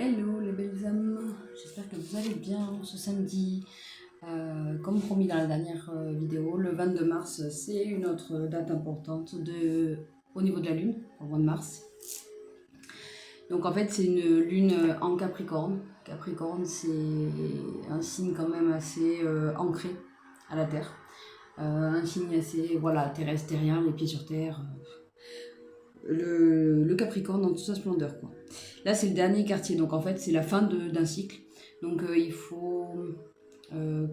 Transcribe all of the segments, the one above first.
Hello les belles âmes, j'espère que vous allez bien ce samedi. Comme promis dans la dernière vidéo, le 22 mars, c'est une autre date importante au niveau de la lune, au mois de mars. Donc en fait, c'est une lune en Capricorne. Capricorne, c'est un signe quand même assez ancré à la Terre. Un signe assez terrestre, terrien, les pieds sur terre. Le Capricorne dans toute sa splendeur, quoi. Là, c'est le dernier quartier, donc en fait, c'est la fin d'un cycle. Donc il faut...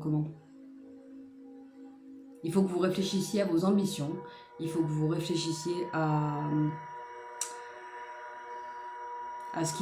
comment Il faut que vous réfléchissiez à vos ambitions. Il faut que vous réfléchissiez à ce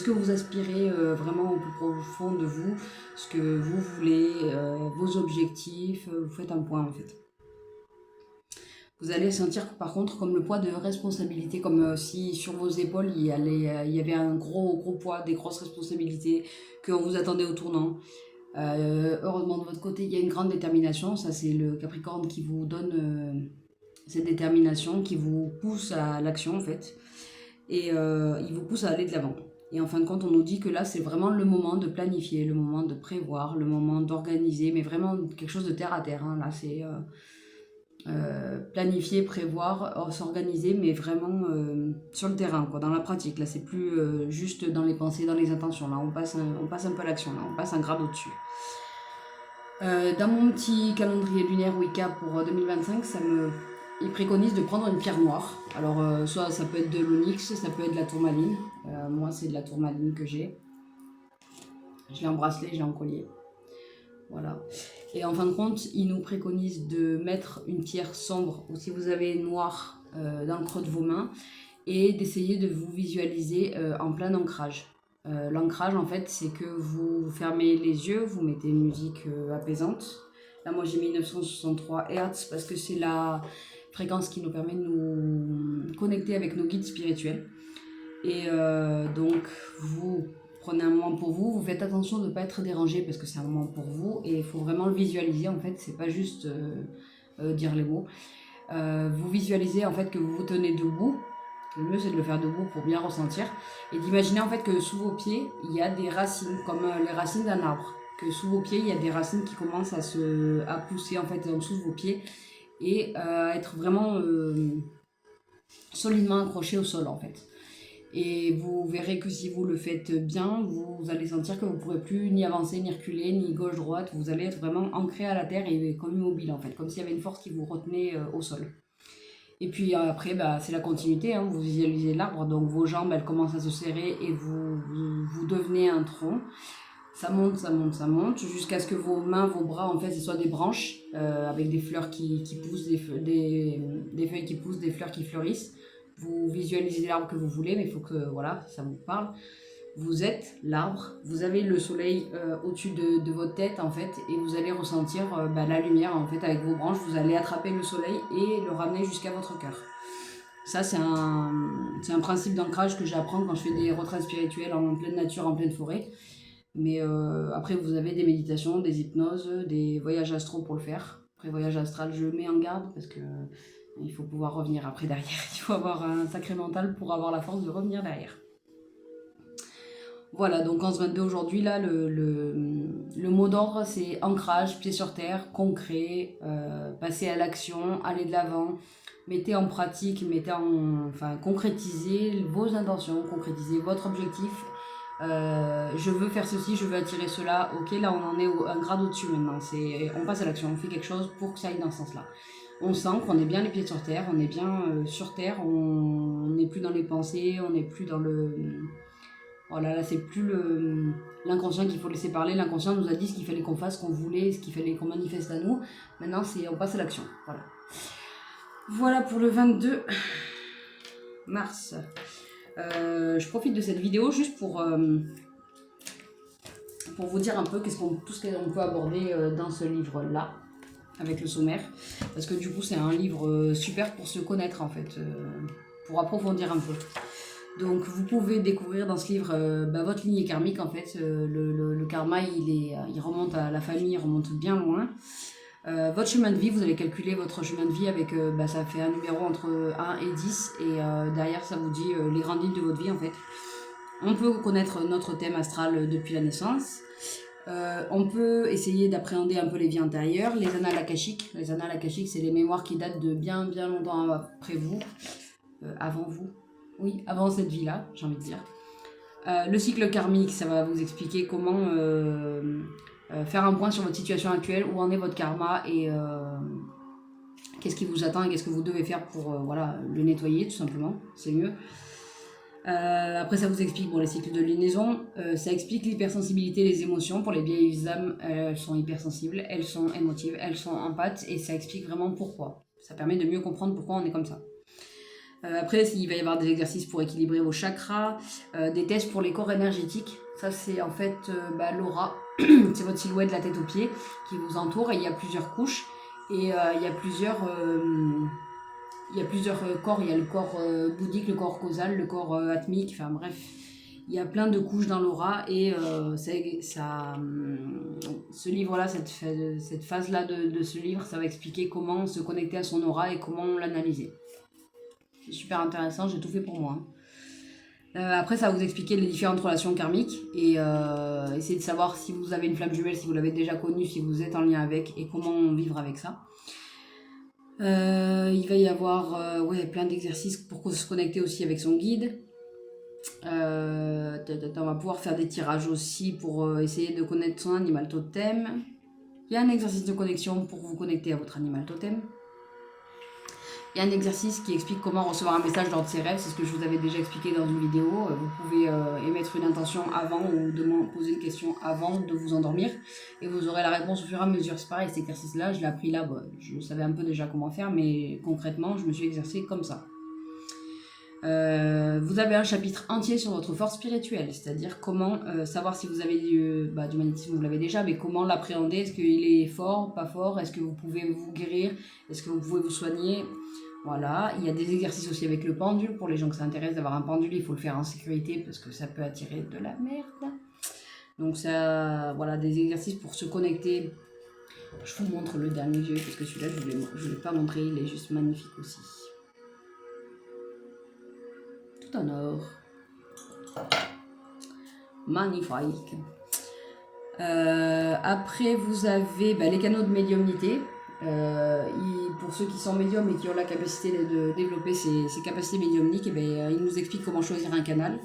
que vous aspirez vraiment au plus profond de vous, ce que vous voulez, vos objectifs. Vous faites un point en fait. Vous allez sentir par contre comme le poids de responsabilité, comme si sur vos épaules il y avait un gros poids, des grosses responsabilités, qu'on vous attendait au tournant. Heureusement de votre côté il y a une grande détermination, ça c'est le Capricorne qui vous donne cette détermination, qui vous pousse à l'action en fait, et il vous pousse à aller de l'avant. Et en fin de compte on nous dit que là c'est vraiment le moment de planifier, le moment de prévoir, le moment d'organiser, mais vraiment quelque chose de terre à terre, hein. Là c'est... planifier, prévoir, s'organiser, mais vraiment sur le terrain, quoi, dans la pratique. Là, c'est plus juste dans les pensées, dans les intentions. Là, on passe un peu à l'action. Là, on passe un grade au-dessus. Dans mon petit calendrier lunaire Wicca pour 2025, il préconise de prendre une pierre noire. Alors, soit ça peut être de l'onyx, ça peut être de la tourmaline. Moi, c'est de la tourmaline que j'ai. Je l'ai en bracelet, je l'ai en collier. Voilà. Et en fin de compte, il nous préconise de mettre une pierre sombre, ou si vous avez noir, dans le creux de vos mains, et d'essayer de vous visualiser en plein ancrage. L'ancrage, en fait, c'est que vous fermez les yeux, vous mettez une musique apaisante. Là, moi, j'ai mis 963 Hz parce que c'est la fréquence qui nous permet de nous connecter avec nos guides spirituels. Et donc, vous prenez un moment pour vous, vous faites attention de ne pas être dérangé parce que c'est un moment pour vous et il faut vraiment le visualiser en fait, c'est pas juste dire les mots. Vous visualisez en fait que vous vous tenez debout, le mieux c'est de le faire debout pour bien ressentir et d'imaginer en fait que sous vos pieds il y a des racines comme les racines d'un arbre, que sous vos pieds il y a des racines qui commencent à pousser en fait en dessous de vos pieds et à être vraiment solidement accrochés au sol en fait. Et vous verrez que si vous le faites bien, vous allez sentir que vous ne pourrez plus ni avancer, ni reculer, ni gauche-droite. Vous allez être vraiment ancré à la terre et comme immobile en fait, comme s'il y avait une force qui vous retenait au sol. Et puis après, c'est la continuité, hein. Vous visualisez l'arbre, donc vos jambes elles commencent à se serrer et vous devenez un tronc. Ça monte, ça monte, ça monte, jusqu'à ce que vos mains, vos bras, en fait, ce soient des branches avec des fleurs qui poussent, des feuilles qui poussent, des fleurs qui fleurissent. Vous visualisez l'arbre que vous voulez, mais il faut que ça vous parle. Vous êtes l'arbre, vous avez le soleil au-dessus de votre tête en fait, et vous allez ressentir la lumière en fait avec vos branches. Vous allez attraper le soleil et le ramener jusqu'à votre cœur. Ça, c'est un principe d'ancrage que j'apprends quand je fais des retraites spirituelles en pleine nature, en pleine forêt. Mais après, vous avez des méditations, des hypnoses, des voyages astraux pour le faire. Après, voyage astral, je mets en garde parce que il faut pouvoir revenir après derrière. Il faut avoir un sacré mental pour avoir la force de revenir derrière. Voilà, donc en ce 22 aujourd'hui, là, le mot d'ordre, c'est ancrage, pied sur terre, concret, passer à l'action, aller de l'avant, mettez en pratique, concrétisez vos intentions, concrétisez votre objectif. Je veux faire ceci, je veux attirer cela. Ok, là on en est un grade au-dessus maintenant. On passe à l'action, on fait quelque chose pour que ça aille dans ce sens-là. On sent qu'on est bien les pieds sur terre, on est bien sur terre, on n'est plus dans les pensées, on n'est plus dans le... Voilà, là c'est plus l'inconscient qu'il faut laisser parler. L'inconscient nous a dit ce qu'il fallait qu'on fasse, ce qu'on voulait, ce qu'il fallait qu'on manifeste à nous. Maintenant on passe à l'action. Voilà pour le 22 mars. Je profite de cette vidéo juste pour vous dire un peu tout ce qu'on peut aborder dans ce livre-là, avec le sommaire. Parce que du coup, c'est un livre super pour se connaître, en fait, pour approfondir un peu. Donc, vous pouvez découvrir dans ce livre votre lignée karmique, en fait. Le karma, il remonte à la famille, il remonte bien loin. Votre chemin de vie, vous allez calculer votre chemin de vie avec, ça fait un numéro entre 1 et 10 et derrière ça vous dit les grandes lignes de votre vie en fait. On peut connaître notre thème astral depuis la naissance. On peut essayer d'appréhender un peu les vies antérieures, les annales akashiques. Les annales akashiques, c'est les mémoires qui datent de bien bien longtemps après vous, avant vous. Oui, avant cette vie-là, j'ai envie de dire. Le cycle karmique, ça va vous expliquer comment faire un point sur votre situation actuelle, où en est votre karma et qu'est-ce qui vous attend et qu'est-ce que vous devez faire pour voilà, le nettoyer, tout simplement. C'est mieux. Après, ça vous explique les cycles de lunaison. Ça explique l'hypersensibilité, les émotions. Pour les vieilles âmes, elles sont hypersensibles, elles sont émotives, elles sont empathes, et ça explique vraiment pourquoi. Ça permet de mieux comprendre pourquoi on est comme ça. Après, il va y avoir des exercices pour équilibrer vos chakras, des tests pour les corps énergétiques. Ça, c'est en fait l'aura. C'est votre silhouette de la tête aux pieds qui vous entoure, et il y a plusieurs couches. Et il y a plusieurs corps. Il y a le corps bouddhique, le corps causal, le corps atmique. Enfin bref, il y a plein de couches dans l'aura. Et ce livre-là, cette phase-là de ce livre, ça va expliquer comment se connecter à son aura et comment l'analyser. C'est super intéressant, j'ai tout fait pour moi. Après, ça va vous expliquer les différentes relations karmiques et essayer de savoir si vous avez une flamme jumelle, si vous l'avez déjà connue, si vous êtes en lien avec, et comment vivre avec ça. Il va y avoir plein d'exercices pour se connecter aussi avec son guide. On va pouvoir faire des tirages aussi pour essayer de connaître son animal totem. Il y a un exercice de connexion pour vous connecter à votre animal totem. Il y a un exercice qui explique comment recevoir un message lors de ses rêves. C'est ce que je vous avais déjà expliqué dans une vidéo. Vous pouvez émettre une intention avant ou poser une question avant de vous endormir. Et vous aurez la réponse au fur et à mesure. C'est pareil, cet exercice-là, je l'ai appris là. Je savais un peu déjà comment faire, mais concrètement, je me suis exercée comme ça. Vous avez un chapitre entier sur votre force spirituelle, c'est-à-dire comment savoir si vous avez du magnétisme, vous l'avez déjà, mais comment l'appréhender. Est-ce qu'il est fort, pas fort? Est-ce que vous pouvez vous guérir? Est-ce que vous pouvez vous soigner? Voilà, il y a des exercices aussi avec le pendule. Pour les gens que ça intéresse d'avoir un pendule, il faut le faire en sécurité parce que ça peut attirer de la merde. Donc ça, voilà, des exercices pour se connecter. Je vous montre le dernier vieux parce que celui-là, je ne l'ai pas montré, il est juste magnifique aussi. Tout en or. Magnifique. Après, vous avez les canaux de médiumnité. Pour ceux qui sont médiums et qui ont la capacité de développer ces capacités médiumniques, ils nous expliquent comment choisir un canal.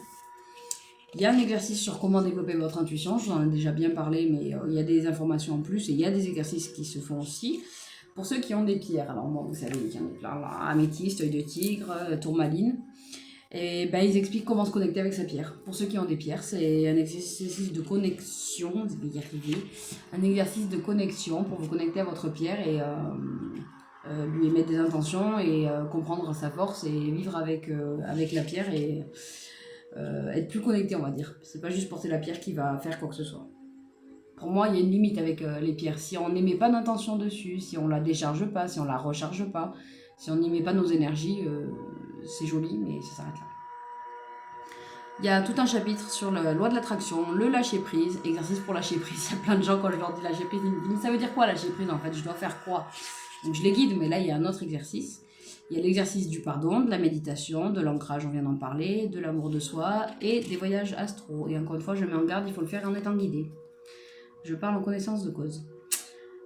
Il y a un exercice sur comment développer votre intuition, je vous en ai déjà bien parlé, mais il y a des informations en plus, et il y a des exercices qui se font aussi. Pour ceux qui ont des pierres, alors moi vous savez, il y en a plein là, améthyste, œil de tigre, tourmaline, et ils expliquent comment se connecter avec sa pierre. Pour ceux qui ont des pierres, c'est un exercice de connexion, vous allez y arriver, un exercice de connexion pour vous connecter à votre pierre et lui émettre des intentions et comprendre sa force et vivre avec la pierre et être plus connecté, on va dire. C'est pas juste porter la pierre qui va faire quoi que ce soit. Pour moi, il y a une limite avec les pierres. Si on n'émet pas d'intention dessus, si on la décharge pas, si on la recharge pas, si on n'y met pas nos énergies, c'est joli, mais ça s'arrête là. Il y a tout un chapitre sur la loi de l'attraction, le lâcher prise, exercice pour lâcher prise. Il y a plein de gens, quand je leur dis lâcher prise, ils me disent mais ça veut dire quoi lâcher prise en fait? Je dois faire quoi? Donc je les guide, mais là il y a un autre exercice. Il y a l'exercice du pardon, de la méditation, de l'ancrage, on vient d'en parler, de l'amour de soi et des voyages astraux. Et encore une fois, je mets en garde, il faut le faire en étant guidé. Je parle en connaissance de cause.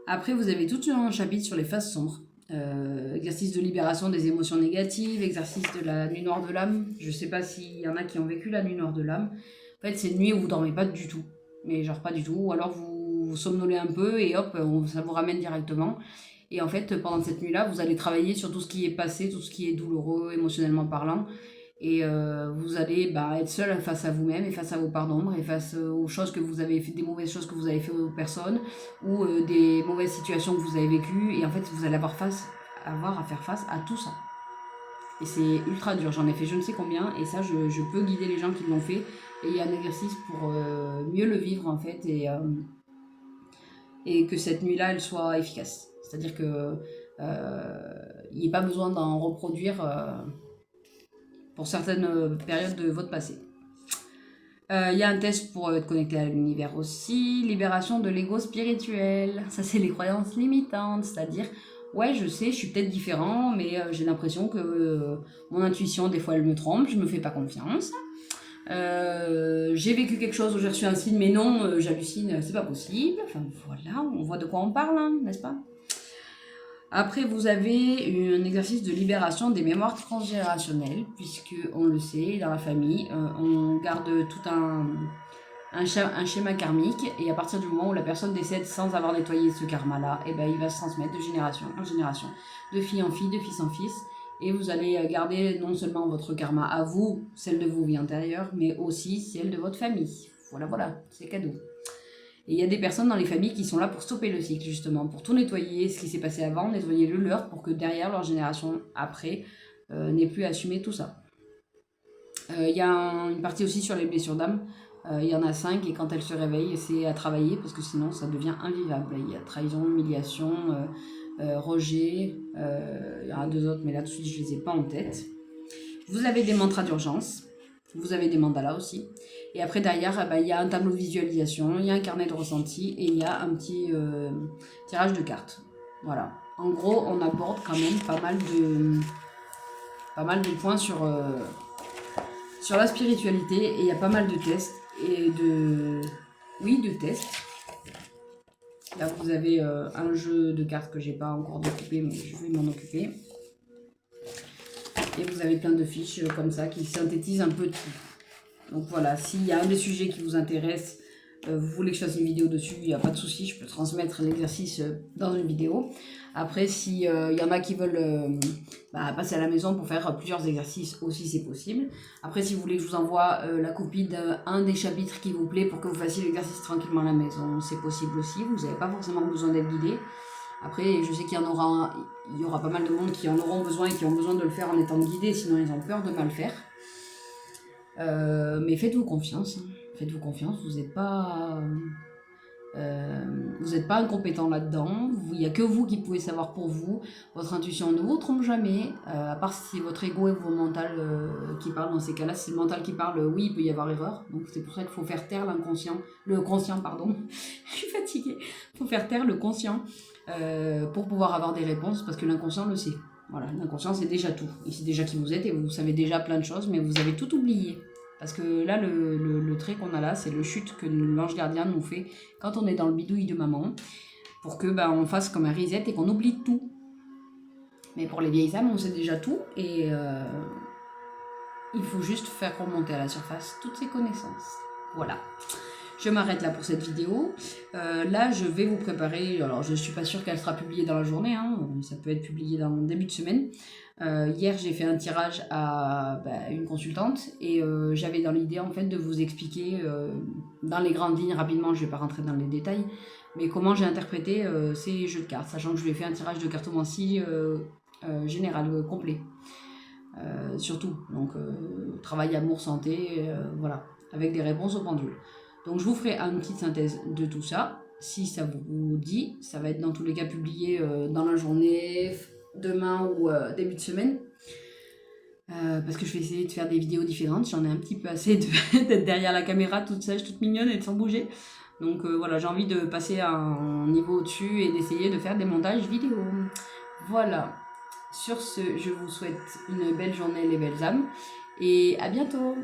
Après, vous avez tout un chapitre sur les phases sombres. Exercice de libération des émotions négatives, exercice de la nuit noire de l'âme. Je sais pas s'il y en a qui ont vécu la nuit noire de l'âme. En fait, c'est une nuit où vous dormez pas du tout. Mais genre pas du tout. Ou alors vous somnolez un peu et hop, ça vous ramène directement. Et en fait, pendant cette nuit-là, vous allez travailler sur tout ce qui est passé, tout ce qui est douloureux, émotionnellement parlant. Et vous allez être seul face à vous-même et face à vos parts d'ombre et face aux choses que vous avez fait, des mauvaises choses que vous avez fait aux personnes ou des mauvaises situations que vous avez vécues. Et en fait, vous allez avoir à faire face à tout ça. Et c'est ultra dur. J'en ai fait je ne sais combien et ça, je peux guider les gens qui l'ont fait. Et il y a un exercice pour mieux le vivre en fait et que cette nuit-là, elle soit efficace. C'est-à-dire que il n'y ait pas besoin d'en reproduire pour certaines périodes de votre passé. Il y a un test pour être connecté à l'univers aussi. Libération de l'ego spirituel. Ça, c'est les croyances limitantes. C'est-à-dire, ouais, je sais, je suis peut-être différent, mais j'ai l'impression que mon intuition, des fois, elle me trompe. Je me fais pas confiance. J'ai vécu quelque chose où j'ai reçu un signe, mais non, j'hallucine, c'est pas possible. Enfin voilà, on voit de quoi on parle, hein, n'est-ce pas? Après, vous avez un exercice de libération des mémoires transgénérationnelles, puisque on le sait, dans la famille, on garde tout un schéma karmique, et à partir du moment où la personne décède sans avoir nettoyé ce karma-là, et ben, il va se transmettre de génération en génération, de fille en fille, de fils en fils, et vous allez garder non seulement votre karma à vous, celle de vos vies antérieures, mais aussi celle de votre famille. Voilà, voilà, c'est cadeau. Et il y a des personnes dans les familles qui sont là pour stopper le cycle, justement, pour tout nettoyer, ce qui s'est passé avant, nettoyer le leur, pour que derrière, leur génération après, n'ait plus à assumer tout ça. Il y a une partie aussi sur les blessures d'âme. Il y en a 5 et quand elles se réveillent, c'est à travailler parce que sinon ça devient invivable. Il y a trahison, humiliation, rejet, il y en a 2 autres mais là tout de suite je les ai pas en tête. Vous avez des mantras d'urgence, vous avez des mandalas aussi. Et après derrière, il y a un tableau de visualisation, il y a un carnet de ressenti et il y a un petit tirage de cartes. Voilà. En gros, on aborde quand même pas mal de points sur la spiritualité et il y a pas mal de tests et de tests. Là vous avez un jeu de cartes que j'ai pas encore découpé mais je vais m'en occuper. Et vous avez plein de fiches comme ça qui synthétisent un peu tout. Donc voilà, s'il y a un des sujets qui vous intéresse, vous voulez que je fasse une vidéo dessus, il n'y a pas de souci, je peux transmettre l'exercice dans une vidéo. Après, s'il y en a qui veulent passer à la maison pour faire plusieurs exercices aussi, c'est possible. Après, si vous voulez que je vous envoie la copie d'un des chapitres qui vous plaît pour que vous fassiez l'exercice tranquillement à la maison, c'est possible aussi. Vous n'avez pas forcément besoin d'être guidé. Après, je sais qu'il y aura pas mal de monde qui en auront besoin et qui ont besoin de le faire en étant guidés, sinon ils ont peur de mal faire. Mais faites-vous confiance. Faites-vous confiance, vous n'êtes pas incompétent là-dedans. Il n'y a que vous qui pouvez savoir pour vous. Votre intuition ne vous trompe jamais, à part si c'est votre ego et vos mental qui parlent. Dans ces cas-là, si c'est le mental qui parle, oui, il peut y avoir erreur. Donc c'est pour ça qu'il faut faire taire le conscient, pardon. Je suis fatiguée. Il faut faire taire le conscient pour pouvoir avoir des réponses, parce que l'inconscient le sait. Voilà, l'inconscient c'est déjà tout. Il sait déjà qui vous êtes et vous savez déjà plein de choses, mais vous avez tout oublié. Parce que là, le trait qu'on a là, c'est le chute que l'ange gardien nous fait quand on est dans le bidouille de maman, pour que on fasse comme un reset et qu'on oublie tout. Mais pour les vieilles âmes, on sait déjà tout, et il faut juste faire remonter à la surface toutes ces connaissances. Voilà. Je m'arrête là pour cette vidéo. Là, je vais vous préparer, alors je ne suis pas sûre qu'elle sera publiée dans la journée, hein, ça peut être publié dans le début de semaine. Hier, j'ai fait un tirage à une consultante et j'avais dans l'idée en fait de vous expliquer dans les grandes lignes rapidement, je ne vais pas rentrer dans les détails, mais comment j'ai interprété ces jeux de cartes, sachant que je lui ai fait un tirage de cartomancie général, complet. Surtout, donc travail, amour, santé, voilà, avec des réponses au pendule. Donc je vous ferai une petite synthèse de tout ça, si ça vous dit, ça va être dans tous les cas publié dans la journée, demain ou début de semaine, parce que je vais essayer de faire des vidéos différentes, j'en ai un petit peu assez d'être derrière la caméra toute sage, toute mignonne et de sans bouger. Donc voilà, j'ai envie de passer à un niveau au-dessus et d'essayer de faire des montages vidéo. Voilà, sur ce, je vous souhaite une belle journée les belles âmes, et à bientôt.